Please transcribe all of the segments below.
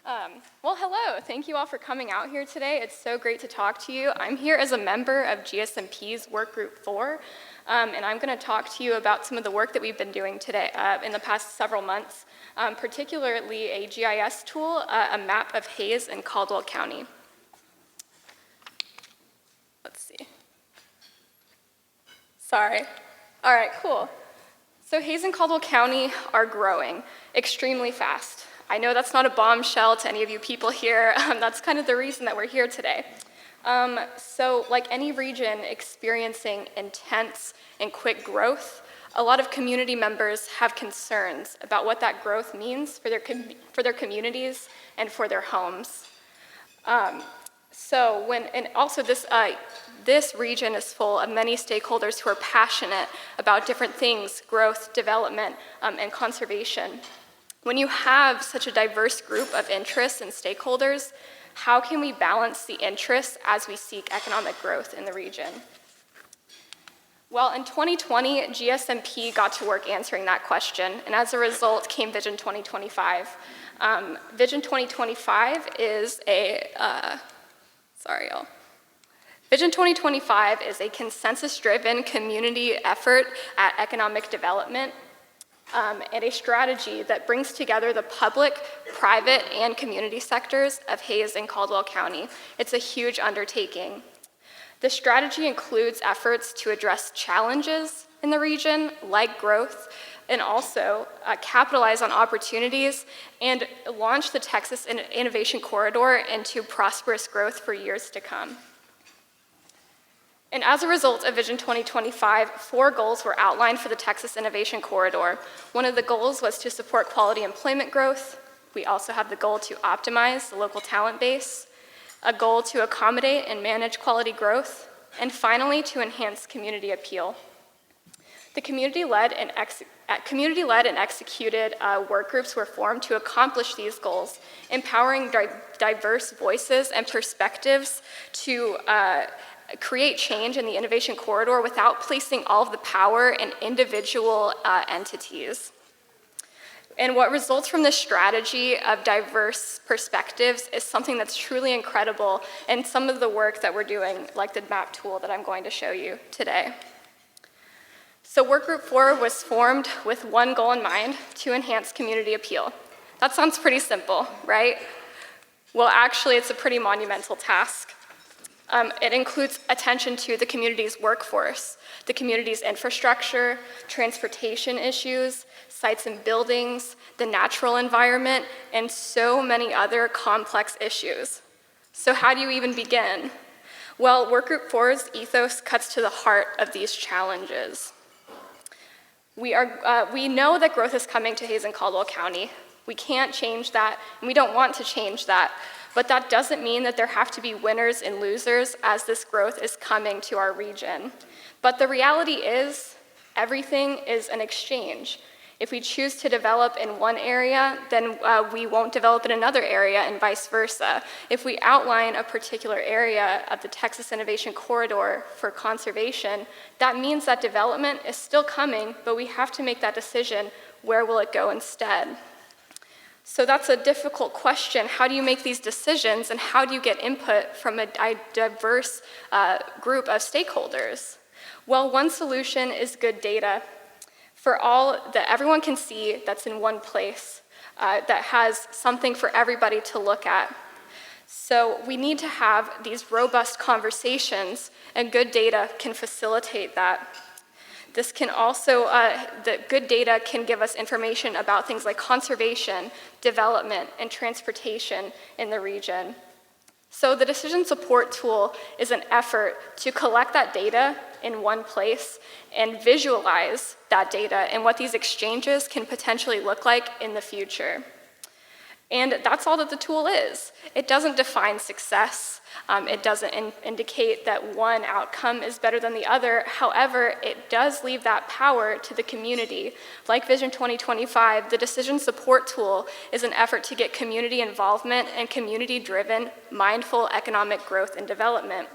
Well, hello. Thank you all for coming out here today. It's so great to talk to you. I'm here as a member of GSMP's Workgroup 4, and I'm going to talk to you about some of the work that we've been doing today in the past several months, particularly a GIS tool, a map of Hays and Caldwell County. Let's see. Sorry. All right, cool. So Hays and Caldwell County are growing extremely fast. I know that's not a bombshell to any of you people here. That's kind of the reason that we're here today. So like any region experiencing intense and quick growth, a lot of community members have concerns about what that growth means for their communities and for their homes. This region is full of many stakeholders who are passionate about different things, growth, development, and conservation. When you have such a diverse group of interests and stakeholders, how can we balance the interests as we seek economic growth in the region? Well, in 2020, GSMP got to work answering that question, and as a result came Vision 2025. Vision 2025 is Vision 2025 is a consensus-driven community effort at economic development and a strategy that brings together the public, private, and community sectors of Hays and Caldwell County. It's a huge undertaking. The strategy includes efforts to address challenges in the region, like growth, and also capitalize on opportunities and launch the Texas Innovation Corridor into prosperous growth for years to come. And as a result of Vision 2025, 4 goals were outlined for the Texas Innovation Corridor. One of the goals was to support quality employment growth. We also have the goal to optimize the local talent base, a goal to accommodate and manage quality growth, and finally, to enhance community appeal. The community-led and executed work groups were formed to accomplish these goals, empowering diverse voices and perspectives to create change in the innovation corridor without placing all of the power in individual entities. And what results from this strategy of diverse perspectives is something that's truly incredible, and some of the work that we're doing, like the map tool that I'm going to show you today. So Workgroup 4 was formed with one goal in mind: to enhance community appeal. That sounds pretty simple, right? Well, actually, it's a pretty monumental task. It includes attention to the community's workforce, the community's infrastructure, transportation issues, sites and buildings, the natural environment, and so many other complex issues. So how do you even begin? Well, Workgroup 4's ethos cuts to the heart of these challenges. We know that growth is coming to Hays and Caldwell County. We can't change that, and we don't want to change that. But that doesn't mean that there have to be winners and losers as this growth is coming to our region. But the reality is, everything is an exchange. If we choose to develop in one area, then we won't develop in another area, and vice versa. If we outline a particular area of the Texas Innovation Corridor for conservation, that means that development is still coming, but we have to make that decision: where will it go instead? So that's a difficult question. How do you make these decisions, and how do you get input from a diverse group of stakeholders? Well, one solution is good data for all that everyone can see, that's in one place, that has something for everybody to look at. So we need to have these robust conversations, and good data can facilitate that. This can also, the good data can give us information about things like conservation, development, and transportation in the region. So the decision support tool is an effort to collect that data in one place and visualize that data and what these exchanges can potentially look like in the future. And that's all that the tool is. It doesn't define success. It doesn't indicate that one outcome is better than the other. However, it does leave that power to the community. Like Vision 2025, the decision support tool is an effort to get community involvement and community-driven, mindful economic growth and development.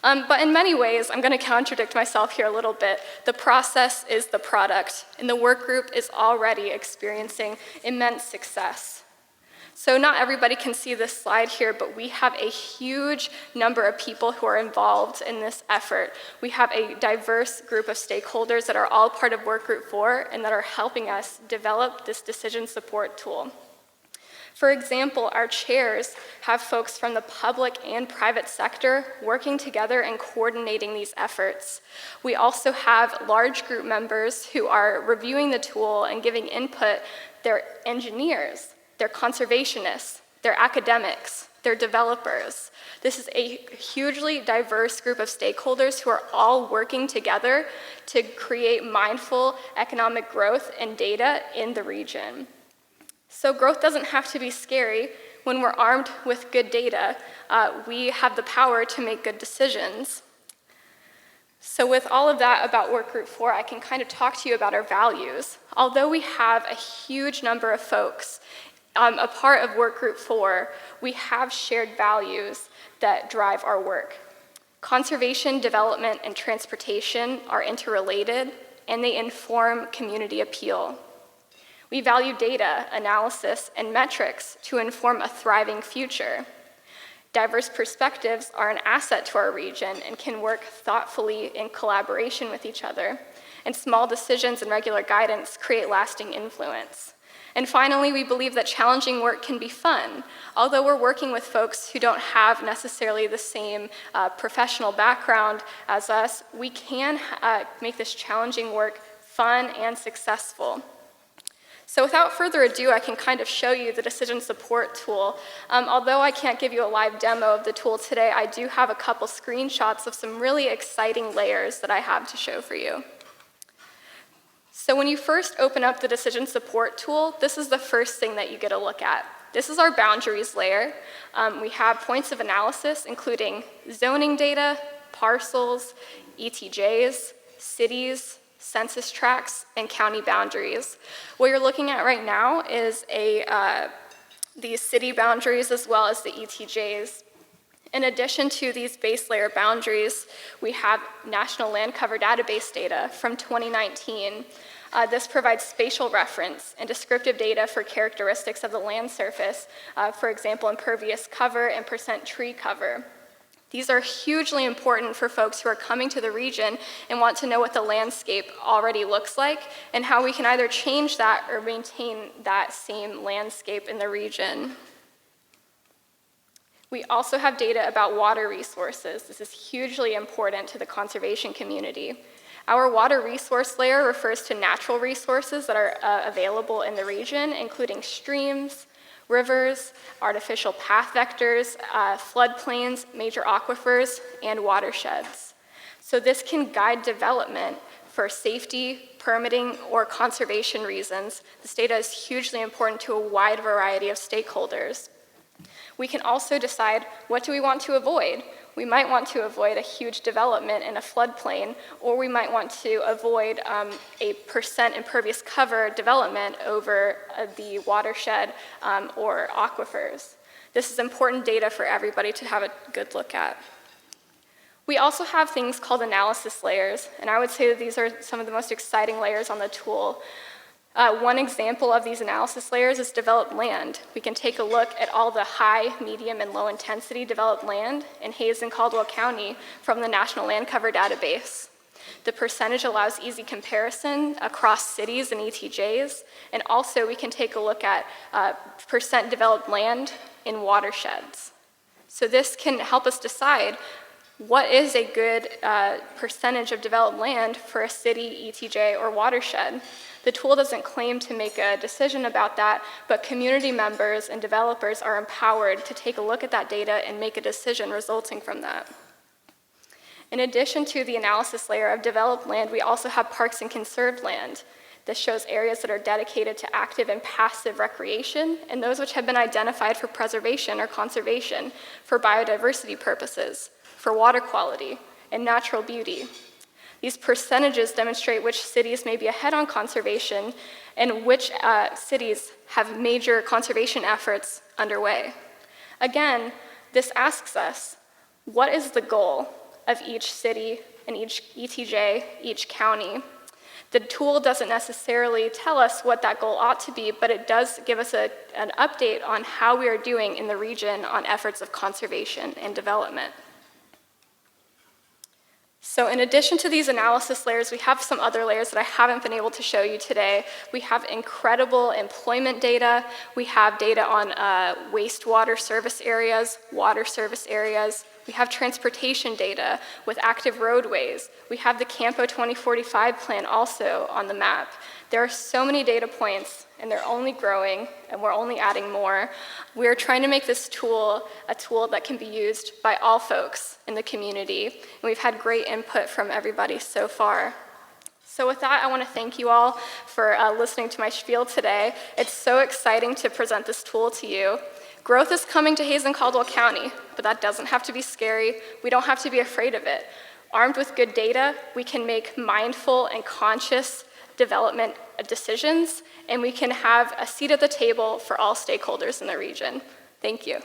But in many ways, I'm going to contradict myself here a little bit. The process is the product, and the work group is already experiencing immense success. So not everybody can see this slide here, but we have a huge number of people who are involved in this effort. We have a diverse group of stakeholders that are all part of Workgroup 4 and that are helping us develop this decision support tool. For example, our chairs have folks from the public and private sector working together and coordinating these efforts. We also have large group members who are reviewing the tool and giving input. They're engineers, they're conservationists, they're academics, they're developers. This is a hugely diverse group of stakeholders who are all working together to create mindful economic growth and data in the region. So growth doesn't have to be scary. When we're armed with good data, we have the power to make good decisions. So with all of that about Workgroup 4, I can kind of talk to you about our values. Although we have a huge number of folks a part of Workgroup 4, we have shared values that drive our work. Conservation, development, and transportation are interrelated, and they inform community appeal. We value data, analysis, and metrics to inform a thriving future. Diverse perspectives are an asset to our region and can work thoughtfully in collaboration with each other. And small decisions and regular guidance create lasting influence. And finally, we believe that challenging work can be fun. Although we're working with folks who don't have necessarily the same professional background as us, we can make this challenging work fun and successful. So without further ado, I can kind of show you the decision support tool. Although I can't give you a live demo of the tool today, I do have a couple screenshots of some really exciting layers that I have to show for you. So when you first open up the decision support tool, this is the first thing that you get a look at. This is our boundaries layer. We have points of analysis, including zoning data, parcels, ETJs, cities, census tracts, and county boundaries. What you're looking at right now is these city boundaries as well as the ETJs. In addition to these base layer boundaries, we have National Land Cover Database data from 2019. This provides spatial reference and descriptive data for characteristics of the land surface, for example, impervious cover and percent tree cover. These are hugely important for folks who are coming to the region and want to know what the landscape already looks like and how we can either change that or maintain that same landscape in the region. We also have data about water resources. This is hugely important to the conservation community. Our water resource layer refers to natural resources that are available in the region, including streams, rivers, artificial path vectors, floodplains, major aquifers, and watersheds. So this can guide development for safety, permitting, or conservation reasons. This data is hugely important to a wide variety of stakeholders. We can also decide, what do we want to avoid? We might want to avoid a huge development in a floodplain, or we might want to avoid a percent impervious cover development over the watershed or aquifers. This is important data for everybody to have a good look at. We also have things called analysis layers, and I would say that these are some of the most exciting layers on the tool. One example of these analysis layers is developed land. We can take a look at all the high, medium, and low intensity developed land in Hays and Caldwell County from the National Land Cover Database. The percentage allows easy comparison across cities and ETJs, and also we can take a look at percent developed land in watersheds. So this can help us decide what is a good percentage of developed land for a city, ETJ, or watershed. The tool doesn't claim to make a decision about that, but community members and developers are empowered to take a look at that data and make a decision resulting from that. In addition to the analysis layer of developed land, we also have parks and conserved land. This shows areas that are dedicated to active and passive recreation, and those which have been identified for preservation or conservation, for biodiversity purposes, for water quality, and natural beauty. These percentages demonstrate which cities may be ahead on conservation and which cities have major conservation efforts underway. Again, this asks us, what is the goal of each city and each ETJ, each county? The tool doesn't necessarily tell us what that goal ought to be, but it does give us an update on how we are doing in the region on efforts of conservation and development. So in addition to these analysis layers, we have some other layers that I haven't been able to show you today. We have incredible employment data. We have data on wastewater service areas, water service areas. We have transportation data with active roadways. We have the Campo 2045 plan also on the map. There are so many data points, and they're only growing, and we're only adding more. We're trying to make this tool a tool that can be used by all folks in the community, and we've had great input from everybody so far. So with that, I want to thank you all for listening to my spiel today. It's so exciting to present this tool to you. Growth is coming to Hazen-Caldwell County, but that doesn't have to be scary. We don't have to be afraid of it. Armed with good data, we can make mindful and conscious development decisions, and we can have a seat at the table for all stakeholders in the region. Thank you.